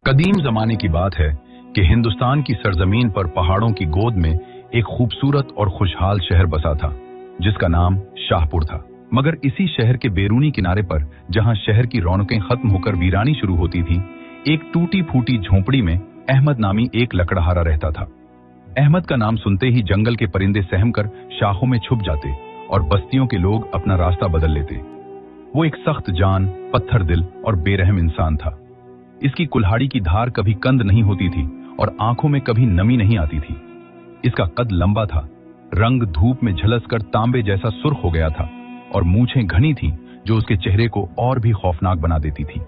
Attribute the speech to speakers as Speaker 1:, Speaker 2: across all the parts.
Speaker 1: कदीम जमाने की बात है कि हिंदुस्तान की सरजमीन पर पहाड़ों की गोद में एक खूबसूरत और खुशहाल शहर बसा था जिसका नाम शाहपुर था। मगर इसी शहर के बैरूनी किनारे पर, जहां शहर की रौनकें खत्म होकर वीरानी शुरू होती थी, एक टूटी फूटी झोंपड़ी में अहमद नामी एक लकड़हारा रहता था। अहमद का नाम सुनते ही जंगल के परिंदे सहम कर शाखों में छुप जाते और बस्तियों के लोग अपना रास्ता बदल लेते। वो एक सख्त जान, पत्थर दिल और बेरहम इंसान था। इसकी कुल्हाड़ी की धार कभी कंद नहीं होती थी और आंखों में कभी नमी नहीं आती थी। इसका कद लंबा था, रंग धूप में झलसकर तांबे जैसा सुर्ख हो गया था और मूछें घनी थीं जो उसके चेहरे को और भी खौफनाक बना देती थी।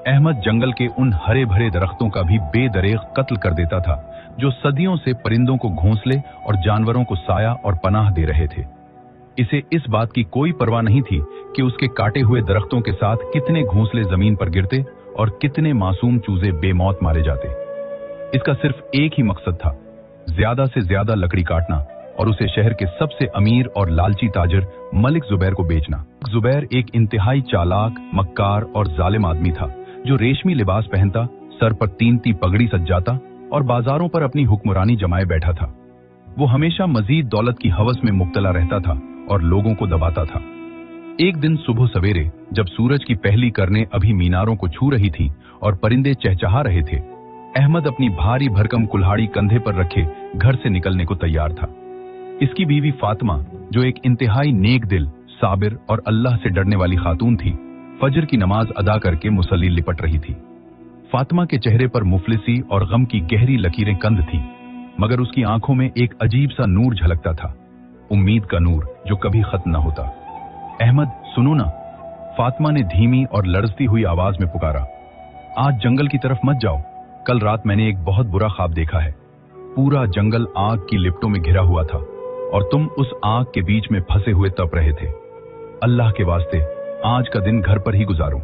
Speaker 1: अहमद जंगल के उन हरे भरे दरख्तों का भी बेदरेग कत्ल कर देता था जो सदियों से परिंदों को घोंसले और जानवरों को साया और पनाह दे रहे थे। इसे इस बात की कोई परवाह नहीं थी कि उसके काटे हुए दरख्तों के साथ कितने घोंसले जमीन पर गिरते और कितने मासूम चूजे बेमौत मारे जाते। इसका सिर्फ एक ही मकसद था, ज्यादा से ज्यादा लकड़ी काटना और उसे शहर के सबसे अमीर और लालची ताजर मलिक जुबैर को बेचना। जुबैर एक इंतहाई चालाक, मक्कार और जालिम आदमी था जो रेशमी लिबास पहनता, सर पर तीनती पगड़ी सजाता और बाजारों पर अपनी हुक्मरानी जमाए बैठा था। वो हमेशा मजीद दौलत की हवस में मुब्तला रहता था और लोगों को दबाता था। एक दिन सुबह सवेरे, जब सूरज की पहली किरणें अभी मीनारों को छू रही थीं और परिंदे चहचहा रहे थे, अहमद अपनी भारी भरकम कुल्हाड़ी कंधे पर रखे घर से निकलने को तैयार था। इसकी बीवी फातिमा, जो एक इंतहाई नेक दिल, साबिर और अल्लाह से डरने वाली खातून थी, फजर की नमाज अदा करके मुसल्ली लिपट रही थी। फातिमा के चेहरे पर मुफलिसी और गम की गहरी लकीरें कंद थीं, मगर उसकी आंखों में एक अजीब सा नूर झलकता था, उम्मीद का नूर जो कभी खत्म न होता। अहमद, सुनो ना, फातिमा ने धीमी और लड़ती हुई आवाज में पुकारा। आज जंगल की तरफ मत जाओ। कल रात मैंने एक बहुत बुरा ख्वाब देखा है। पूरा जंगल आग की लिपटों में घिरा हुआ था और तुम उस आग के बीच में फंसे हुए तप रहे थे। अल्लाह के वास्ते आज का दिन घर पर ही गुजारो।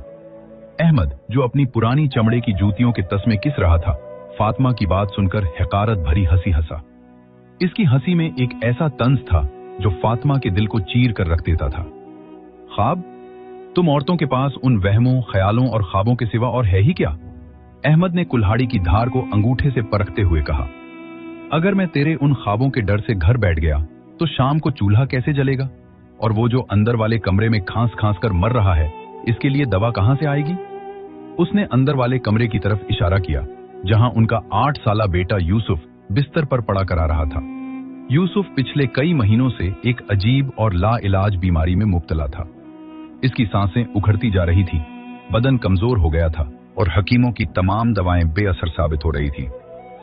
Speaker 1: अहमद, जो अपनी पुरानी चमड़े की जूतियों के तस्मे किस रहा था, फातिमा की बात सुनकर हकारत भरी हंसी हंसा। इसकी हंसी में एक ऐसा तंज था जो फातिमा के दिल को चीर कर रख देता था। ख्वाब? तुम औरतों के पास उन वहमों, ख्यालों और ख्वाबों के सिवा और है ही क्या? अहमद ने कुल्हाड़ी की धार को अंगूठे से परखते हुए कहा। अगर मैं तेरे उन ख्वाबों के डर से घर बैठ गया तो शाम को चूल्हा कैसे जलेगा? और वो जो अंदर वाले कमरे में खांस खांस कर मर रहा है, इसके लिए दवा कहां से आएगी? उसने अंदर वाले कमरे की तरफ इशारा किया जहां उनका 8 साला बेटा यूसुफ बिस्तर पर पड़ा करा रहा था। यूसुफ पिछले कई महीनों से एक अजीब और लाइलाज बीमारी में मुब्तला था। इसकी सांसें उखड़ती जा रही थी, बदन कमजोर हो गया था और हकीमों की तमाम दवाएं बेअसर साबित हो रही थी।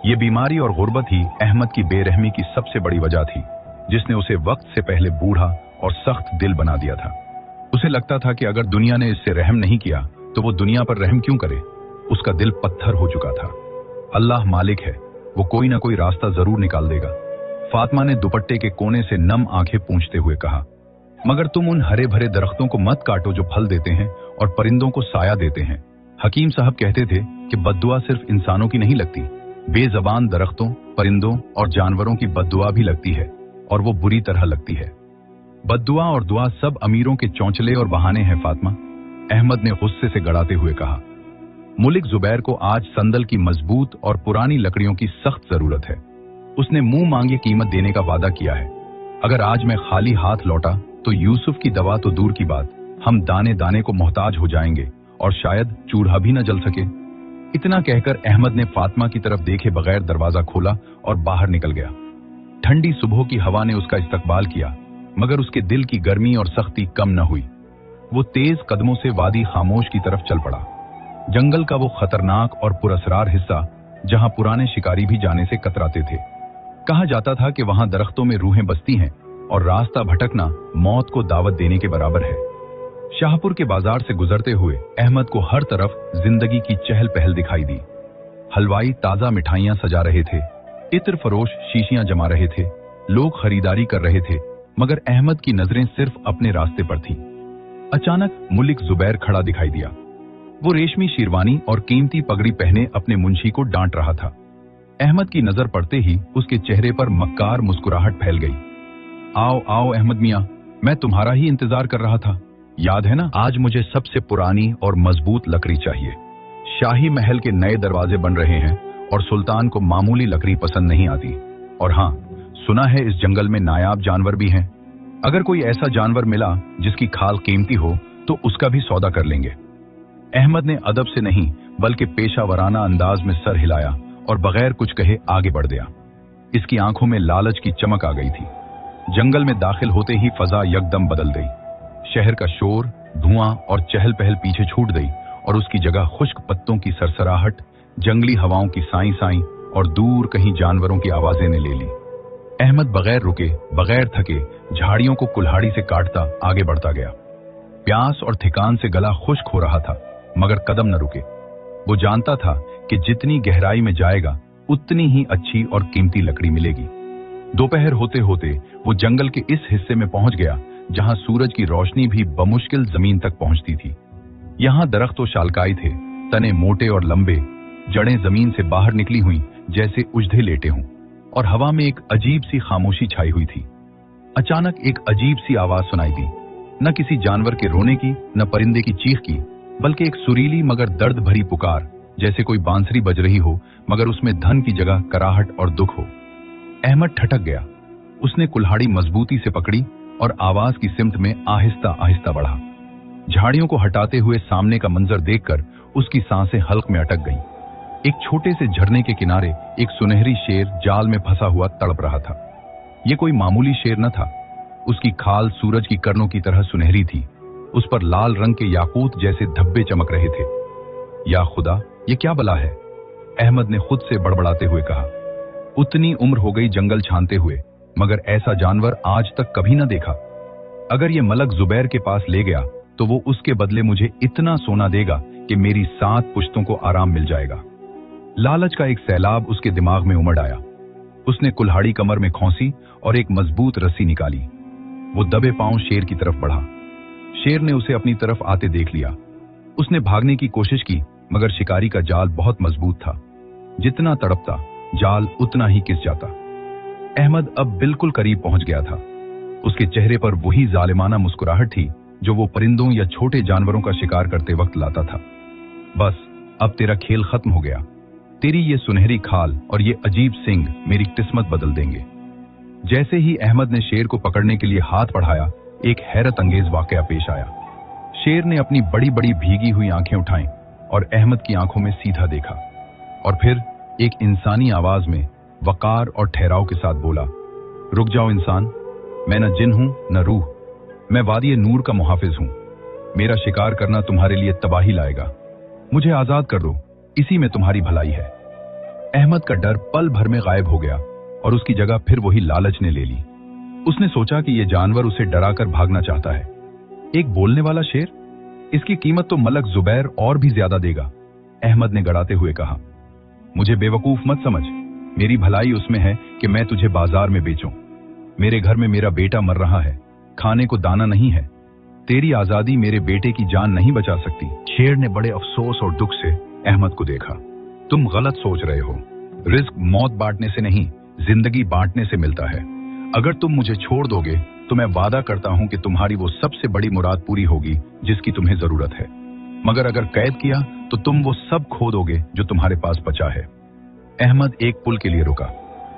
Speaker 1: ये बीमारी और गुर्बत ही अहमद की बेरहमी की सबसे बड़ी वजह थी, जिसने उसे वक्त से पहले बूढ़ा और सख्त दिल बना दिया था। उसे लगता था कि अगर दुनिया ने इससे रहम नहीं किया तो वो दुनिया पर रहम क्यों करे। उसका दिल पत्थर हो चुका था। अल्लाह मालिक है, वो कोई ना कोई रास्ता जरूर निकाल देगा। फातिमा ने दुपट्टे के कोने से नम आंखें पूंछते हुए कहा। मगर तुम उन हरे भरे दरख्तों को मत काटो जो फल देते हैं और परिंदों को साया देते हैं। हकीम साहब कहते थे कि बद्दुआ सिर्फ इंसानों की नहीं लगती, बेजबान दरख्तों, परिंदों और जानवरों की बद्दुआ भी लगती है, और वो बुरी तरह लगती है। बद्दुआ और दुआ सब अमीरों के चौंचले और बहाने हैं फातिमा, अहमद ने गुस्से से गड़ाते हुए कहा। मलिक जुबैर को आज संदल की मजबूत और पुरानी लकड़ियों की सख्त जरूरत है। उसने मुंह मांगे कीमत देने का वादा किया है। अगर आज मैं खाली हाथ लौटा तो यूसुफ की दवा तो दूर की बात, हम दाने दाने को मोहताज हो जाएंगे और शायद चूल्हा भी न जल सके। इतना कहकर अहमद ने फातिमा की तरफ देखे बगैर दरवाजा खोला और बाहर निकल गया। ठंडी सुबह की हवा ने उसका इस्तकबाल किया, मगर उसके दिल की गर्मी और सख्ती कम न हुई। वो तेज कदमों से वादी खामोश की तरफ चल पड़ा, जंगल का वो खतरनाक और पुरअसरार हिस्सा जहां पुराने शिकारी भी जाने से कतराते थे। कहा जाता था कि वहां दरख्तों में रूहें बसती हैं और रास्ता भटकना मौत को दावत देने के बराबर है। शाहपुर के बाजार से गुजरते हुए अहमद को हर तरफ जिंदगी की चहल पहल दिखाई दी। हलवाई ताजा मिठाइयां सजा रहे थे, इत्र फरोश शीशियां जमा रहे थे, लोग खरीदारी कर रहे थे, मगर अहमद की नजरें सिर्फ अपने रास्ते पर थीं। अचानक मलिक जुबैर खड़ा दिखाई दिया। वो रेशमी शेरवानी और कीमती पगड़ी पहने अपने मुंशी को डांट रहा था। अहमद की नजर पड़ते ही उसके चेहरे पर मक्कार मुस्कुराहट फैल गई। आओ आओ अहमद मियां, मैं तुम्हारा ही इंतजार कर रहा था। याद है ना, आज मुझे सबसे पुरानी और मजबूत लकड़ी चाहिए। शाही महल के नए दरवाजे बन रहे हैं और सुल्तान को मामूली लकड़ी पसंद नहीं आती। और हाँ, सुना है इस जंगल में नायाब जानवर भी हैं। अगर कोई ऐसा जानवर मिला जिसकी खाल कीमती हो तो उसका भी सौदा कर लेंगे। अहमद ने अदब से नहीं बल्कि पेशावराना अंदाज में सर हिलाया और बगैर कुछ कहे आगे बढ़ गया। इसकी आंखों में लालच की चमक आ गई थी। जंगल में दाखिल होते ही फजा यकदम बदल गई। शहर का शोर, धुआं और चहल पहल पीछे छूट गई और उसकी जगह खुश्क पत्तों की सरसराहट, जंगली हवाओं की साई साई और दूर कहीं जानवरों की आवाजें ने ले ली। अहमद बगैर रुके, बगैर थके झाड़ियों को कुल्हाड़ी से काटता आगे बढ़ता गया। प्यास और थकान से गला खुश्क हो रहा था, मगर कदम न रुके। वो जानता था कि जितनी गहराई में जाएगा उतनी ही अच्छी और कीमती लकड़ी मिलेगी। दोपहर होते होते वो जंगल के इस हिस्से में पहुंच गया जहां सूरज की रोशनी भी बमुश्किल जमीन तक पहुंचती थी। यहां दरख्त तो शालकाई थे, तने मोटे और लंबे, जड़ें जमीन से बाहर निकली हुई जैसे उजधे लेटे हों, और हवा में एक अजीब सी खामोशी छाई हुई थी। अचानक एक अजीब सी आवाज सुनाई दी, न किसी जानवर के रोने की, न परिंदे की चीख की, बल्कि एक सुरीली मगर दर्द भरी पुकार, जैसे कोई बांसुरी बज रही हो मगर उसमें धन की जगह कराहट और दुख हो। अहमद ठटक गया। उसने कुल्हाड़ी मजबूती से पकड़ी और आवाज की सिमत में आहिस्ता आहिस्ता बढ़ा। झाड़ियों को हटाते हुए सामने का मंजर देखकर उसकी सांसें हल्क में अटक गईं। एक छोटे से झरने के किनारे एक सुनहरी शेर जाल में फंसा हुआ तड़प रहा था। यह कोई मामूली शेर न था। उसकी खाल सूरज की किरणों की तरह सुनहरी थी। उस पर लाल रंग के याकूत जैसे धब्बे चमक रहे थे। या खुदा, ये क्या बला है? अहमद ने खुद से बड़बड़ाते हुए कहा। उतनी उम्र हो गई जंगल छानते हुए, मगर ऐसा जानवर आज तक कभी न देखा। अगर ये मलक जुबैर के पास ले गया तो वो उसके बदले मुझे इतना सोना देगा कि मेरी 7 पुश्तों को आराम मिल जाएगा। लालच का एक सैलाब उसके दिमाग में उमड़ आया। उसने कुल्हाड़ी कमर में खौंसी और एक मजबूत रस्सी निकाली। वो दबे पांव शेर की तरफ बढ़ा। शेर ने उसे अपनी तरफ आते देख लिया। उसने भागने की कोशिश की, मगर शिकारी का जाल बहुत मजबूत था। जितना तड़पता, जाल उतना ही किस जाता। अहमद अब बिल्कुल करीब पहुंच गया था। उसके चेहरे पर वही जालिमाना मुस्कुराहट थी जो वो परिंदों या छोटे जानवरों का शिकार करते वक्त लाता था। बस, अब तेरा खेल खत्म हो गया। तेरी ये सुनहरी खाल और ये अजीब सींग मेरी किस्मत बदल देंगे। जैसे ही अहमद ने शेर को पकड़ने के लिए हाथ बढ़ाया, एक हैरत अंगेज वाकया पेश आया। शेर ने अपनी बड़ी बड़ी भीगी हुई आंखें उठाईं और अहमद की आंखों में सीधा देखा, और फिर एक इंसानी आवाज में वकार और ठहराव के साथ बोला, रुक जाओ इंसान, मैं न जिन हूं न रूह, मैं वादी नूर का मुहाफिज हूं। मेरा शिकार करना तुम्हारे लिए तबाही लाएगा। मुझे आजाद कर दो, इसी में तुम्हारी भलाई है। अहमद का डर पल भर में गायब हो गया और उसकी जगह फिर वही लालच ने ले ली। उसने सोचा कि यह जानवर उसे डराकर भागना चाहता है। एक बोलने वाला शेर, इसकी कीमत तो मलक जुबैर और भी ज्यादा देगा। अहमद ने गड़ाते हुए कहा, मुझे बेवकूफ मत समझ। मेरी भलाई उसमें है कि मैं तुझे बाजार में बेचूं। मेरे घर में मेरा बेटा मर रहा है, खाने को दाना नहीं है। तेरी आजादी मेरे बेटे की जान नहीं बचा सकती। शेर ने बड़े अफसोस और दुख से अहमद को देखा। तुम गलत सोच रहे हो। रिस्क मौत बांटने से नहीं, जिंदगी बांटने से मिलता है। अगर तुम मुझे छोड़ दोगे तो मैं वादा करता हूं कि तुम्हारी वो सबसे बड़ी मुराद पूरी होगी जिसकी तुम्हें जरूरत है। मगर अगर कैद किया तो तुम वो सब खो दोगे जो तुम्हारे पास बचा है। अहमद एक पुल के लिए रुका।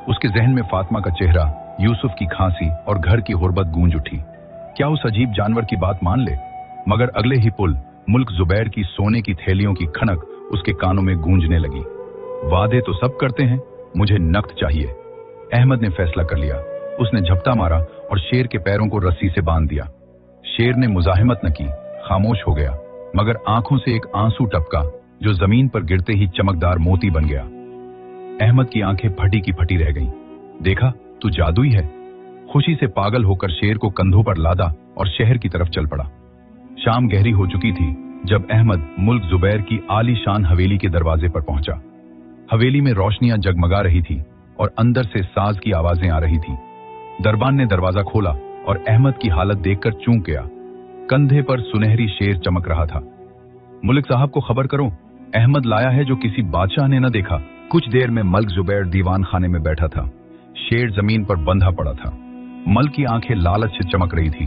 Speaker 1: उसके जहन में फातिमा का चेहरा, यूसुफ की खांसी और घर की गुर्बत गूंज उठी। क्या उस अजीब जानवर की बात मान ले? मगर अगले ही पुल मुल्क जुबैर की सोने की थैलियों की खनक उसके कानों में गूंजने लगी। वादे तो सब करते हैं, मुझे नकद चाहिए। अहमद ने फैसला कर लिया। उसने झपटा मारा और शेर के पैरों को रस्सी से बांध दिया। शेर ने मुजाहिमत न की, खामोश हो गया, मगर आंखों से एक आंसू टपका जो जमीन पर गिरते ही चमकदार मोती बन गया। अहमद की आंखें फटी की फटी रह गईं। देखा, तू जादुई है। खुशी से पागल होकर शेर को कंधों पर लादा और शहर की तरफ चल पड़ा। शाम गहरी हो चुकी थी जब अहमद मुल्क जुबैर की आलीशान हवेली के दरवाजे पर पहुंचा। हवेली में रोशनियां जगमगा रही थी और अंदर से साज की आवाजें आ रही थी। दरबान ने दरवाजा खोला और अहमद की हालत देखकर चूक गया। कंधे पर सुनहरी शेर चमक रहा था। मुल्क साहब को खबर करो, अहमद लाया है जो किसी बादशाह ने न देखा। कुछ देर में मल्क जुबैर दीवान खाने में बैठा था। शेर जमीन पर बंधा पड़ा था। मल्क की आंखें लालच से चमक रही थी।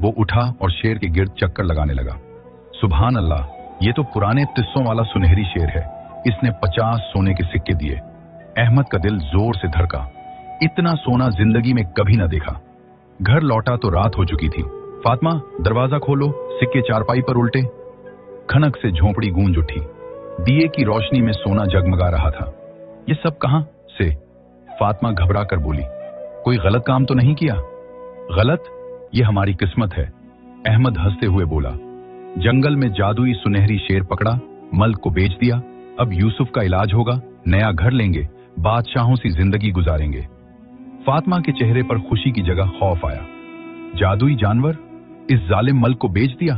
Speaker 1: वो उठा और शेर के गिर्द चक्कर लगाने लगा। सुभान अल्लाह, ये तो पुराने तिस्सों वाला सुनहरी शेर है, इसने 50 सोने के सिक्के दिए। अहमद का दिल जोर से धड़का। इतना सोना जिंदगी में कभी न देखा। घर लौटा तो रात हो चुकी थी। फातिमा, दरवाजा खोलो, सिक्के चारपाई पर उल्टे। खनक से झोंपड़ी गूंज उठी। दिए की रोशनी में सोना जगमगा रहा था। ये सब कहां से? फातिमा घबरा कर बोली, कोई गलत काम तो नहीं किया? गलत? ये हमारी किस्मत है, अहमद हंसते हुए बोला। जंगल में जादुई सुनहरी शेर पकड़ा, मल्क को बेच दिया, अब यूसुफ का इलाज होगा, नया घर लेंगे, बादशाहों सी जिंदगी गुजारेंगे। फातिमा के चेहरे पर खुशी की जगह खौफ आया। जादुई जानवर? इस जालिम मल्क को बेच दिया?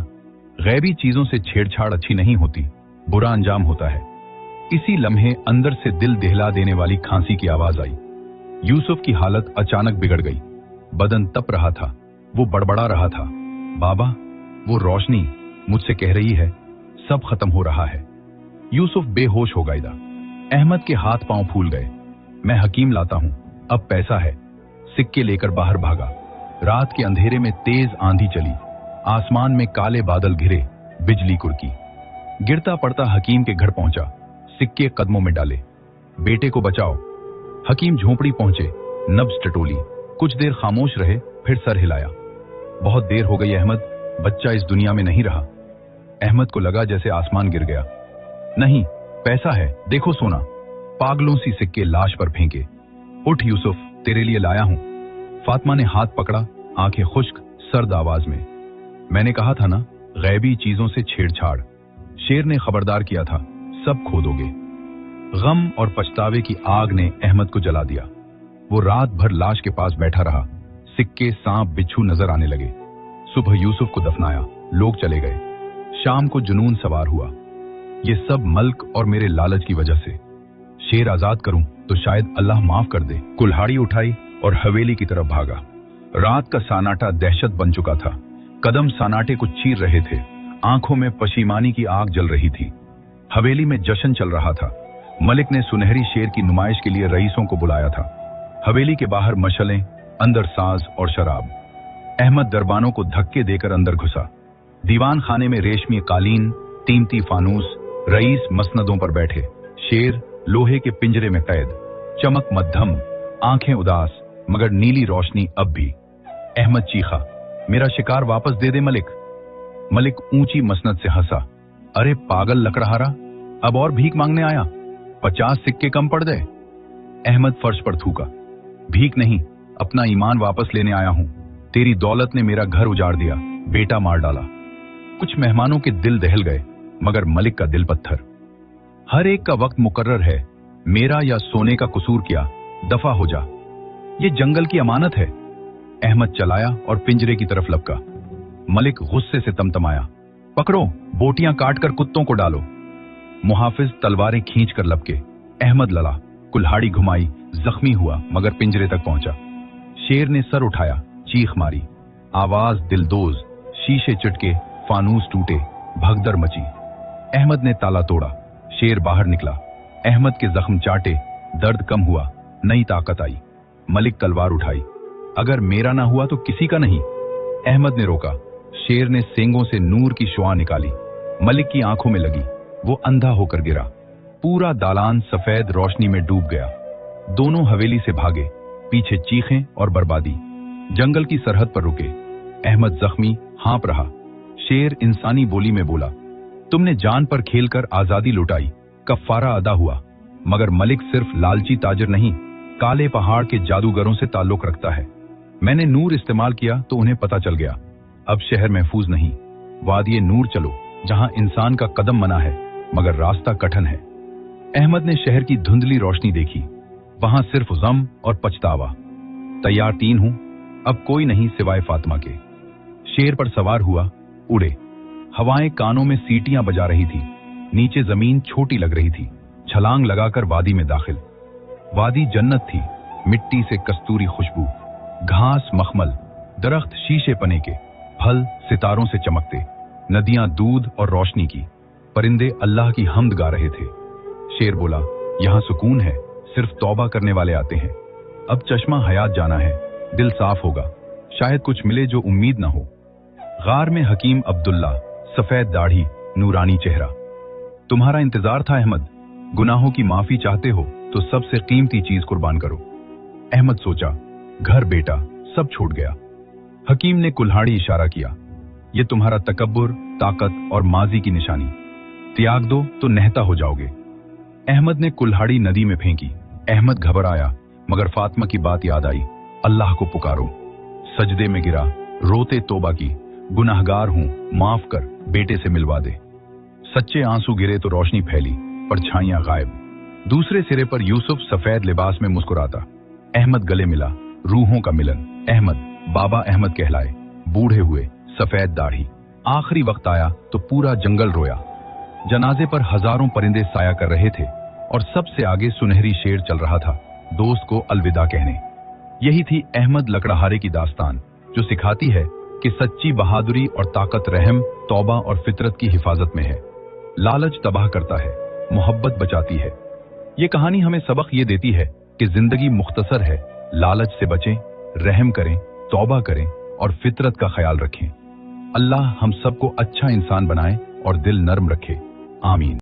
Speaker 1: गैबी चीजों से छेड़छाड़ अच्छी नहीं होती, बुरा अंजाम होता है। इसी लम्हे अंदर से दिल दहला देने वाली खांसी की आवाज आई। यूसुफ की हालत अचानक बिगड़ गई। बदन तप रहा था, वो बड़बड़ा रहा था, बाबा, वो रोशनी मुझसे कह रही है सब खत्म हो रहा है। यूसुफ बेहोश हो गया। अहमद के हाथ पांव फूल गए। मैं हकीम लाता हूं, अब पैसा है। सिक्के लेकर बाहर भागा। रात के अंधेरे में तेज आंधी चली। आसमान में काले बादल घिरे, बिजली कुड़की। गिरता पड़ता हकीम के घर पहुंचा, सिक्के कदमों में डाले। बेटे को बचाओ। हकीम झोंपड़ी पहुंचे, नब्ज टटोली। कुछ देर खामोश रहे, फिर सर हिलाया। बहुत देर हो गई अहमद, बच्चा इस दुनिया में नहीं रहा। अहमद को लगा जैसे आसमान गिर गया। नहीं, पैसा है, देखो सोना। पागलों सी सिक्के लाश पर फेंके। उठ यूसुफ, तेरे लिए लाया हूं। फातिमा ने हाथ पकड़ा, आंखें खुश्क, सर्द आवाज में। मैंने कहा था ना, गैबी चीजों से छेड़छाड़। शेर ने खबरदार किया था, सब खो दोगे। गम और पछतावे की आग ने अहमद को जला दिया। वो रात भर लाश के पास बैठा रहा। सिक्के, सांप, बिच्छू नजर आने लगे। सुबह यूसुफ को दफनाया, लोग चले गए। शाम को जुनून सवार हुआ। ये सब मल्क और मेरे लालच की वजह से। शेर आजाद करूं तो शायद अल्लाह माफ कर दे। कुल्हाड़ी उठाई और हवेली की तरफ भागा। रात का सन्नाटा दहशत बन चुका था। कदम सन्नाटे को चीर रहे थे। आंखों में पशीमानी की आग जल रही थी। हवेली में जश्न चल रहा था। मलिक ने सुनहरी शेर की नुमाइश के लिए रईसों को बुलाया था। हवेली के बाहर मशलें, अंदर साज और शराब। अहमद दरबानों को धक्के देकर अंदर घुसा। दीवान खाने में रेशमी कालीन, कीमती फानूस, रईस मसनदों पर बैठे। शेर लोहे के पिंजरे में कैद। चमक मध्यम, आंखें उदास, मगर नीली रोशनी अब भी। अहमद चीखा, मेरा शिकार वापस दे दे मलिक। मलिक ऊंची मसनद से हंसा। अरे पागल लकड़हारा, अब और भीख मांगने आया? 50 सिक्के कम पड़ गए। अहमद फर्श पर थूका। भीख नहीं, अपना ईमान वापस लेने आया हूं। तेरी दौलत ने मेरा घर उजाड़ दिया, बेटा मार डाला। कुछ मेहमानों के दिल दहल गए, मगर मलिक का दिल पत्थर। हर एक का वक्त मुकर्रर है, मेरा या सोने का कसूर क्या? दफा हो जा, ये जंगल की अमानत है। अहमद चलाया और पिंजरे की तरफ लपका। मलिक गुस्से से तमतमाया, पकड़ो, बोटियां काटकर कुत्तों को डालो। मुहाफिज तलवारें खींच कर लपके। अहमद लड़ा, कुल्हाड़ी घुमाई, जख्मी हुआ मगर पिंजरे तक पहुंचा। शेर ने सर उठाया, चीख मारी, आवाज दिलदोज, शीशे चिटके, फानूस टूटे, भगदड़ मची। अहमद ने ताला तोड़ा, शेर बाहर निकला। अहमद के जख्म चाटे, दर्द कम हुआ, नई ताकत आई। मलिक तलवार उठाई, अगर मेरा ना हुआ तो किसी का नहीं। अहमद ने रोका। शेर ने सींगों से नूर की शुआ निकाली, मलिक की आंखों में लगी। वो अंधा होकर गिरा। पूरा दालान सफेद रोशनी में डूब गया। दोनों हवेली से भागे, पीछे चीखें और बर्बादी। जंगल की सरहद पर रुके। अहमद जख्मी, हाँप रहा। शेर इंसानी बोली में बोला, तुमने जान पर खेलकर आजादी लुटाई, कफ्फारा अदा हुआ। मगर मलिक सिर्फ लालची ताजर नहीं, काले पहाड़ के जादूगरों से ताल्लुक रखता है। मैंने नूर इस्तेमाल किया तो उन्हें पता चल गया। अब शहर महफूज नहीं, वादिये नूर चलो, जहां इंसान का कदम मना है मगर रास्ता कठिन है। अहमद ने शहर की धुंधली रोशनी देखी, वहां सिर्फ गम और पछतावा। तैयार 3 हूं, अब कोई नहीं सिवाय फातिमा के। शेर पर सवार हुआ, उड़े। हवाएं कानों में सीटियां बजा रही थी। नीचे जमीन छोटी लग रही थी। छलांग लगाकर वादी में दाखिल। वादी जन्नत थी, मिट्टी से कस्तूरी खुशबू, घास मखमल, दरख्त शीशे पने के, फल सितारों से चमकते, नदियां दूध और रोशनी की, परिंदे अल्लाह की हम्द गा रहे थे। शेर बोला, यहां सुकून है, सिर्फ तौबा करने वाले आते हैं। अब चश्मा हयात जाना है, दिल साफ होगा, शायद कुछ मिले जो उम्मीद ना हो। गार में हकीम अब्दुल्ला, सफेद दाढ़ी, नूरानी चेहरा। तुम्हारा इंतजार था अहमद, गुनाहों की माफी चाहते हो तो सबसे कीमती चीज कुर्बान करो। अहमद सोचा, घर बेटा सब छूट गया। हकीम ने कुल्हाड़ी इशारा किया, ये तुम्हारा तकब्बुर, ताकत और माजी की निशानी, त्याग दो तो नहता हो जाओगे। अहमद ने कुल्हाड़ी नदी में फेंकी। अहमद घबराया, मगर फातिमा की बात याद आई। अल्लाह को पुकारो। सजदे में गिरा, रोते तौबा की, गुनाहगार हूं, माफ कर, बेटे से मिलवा दे। सच्चे आंसू गिरे तो रोशनी फैली, परछाइयां गायब। दूसरे सिरे पर यूसुफ सफेद लिबास में मुस्कुराता। अहमद गले मिला, रूहों का मिलन। अहमद बाबा अहमद कहलाए, बूढ़े हुए, सफेद दाढ़ी। आखिरी वक्त आया तो पूरा जंगल रोया। जनाजे पर हजारों परिंदे साया कर रहे थे और सबसे आगे सुनहरी शेर चल रहा था, दोस्त को अलविदा कहने। यही थी अहमद लकड़हारे की दास्तान, जो सिखाती है कि सच्ची बहादुरी और ताकत रहम, तौबा और फितरत की हिफाजत में है। लालच तबाह करता है, मोहब्बत बचाती है। ये कहानी हमें सबक ये देती है कि जिंदगी मुख्तसर है, लालच से बचें, रहम करें, तौबा करें और फितरत का ख्याल रखें। अल्लाह हम सबको अच्छा इंसान बनाए और दिल नर्म रखे। आमीन।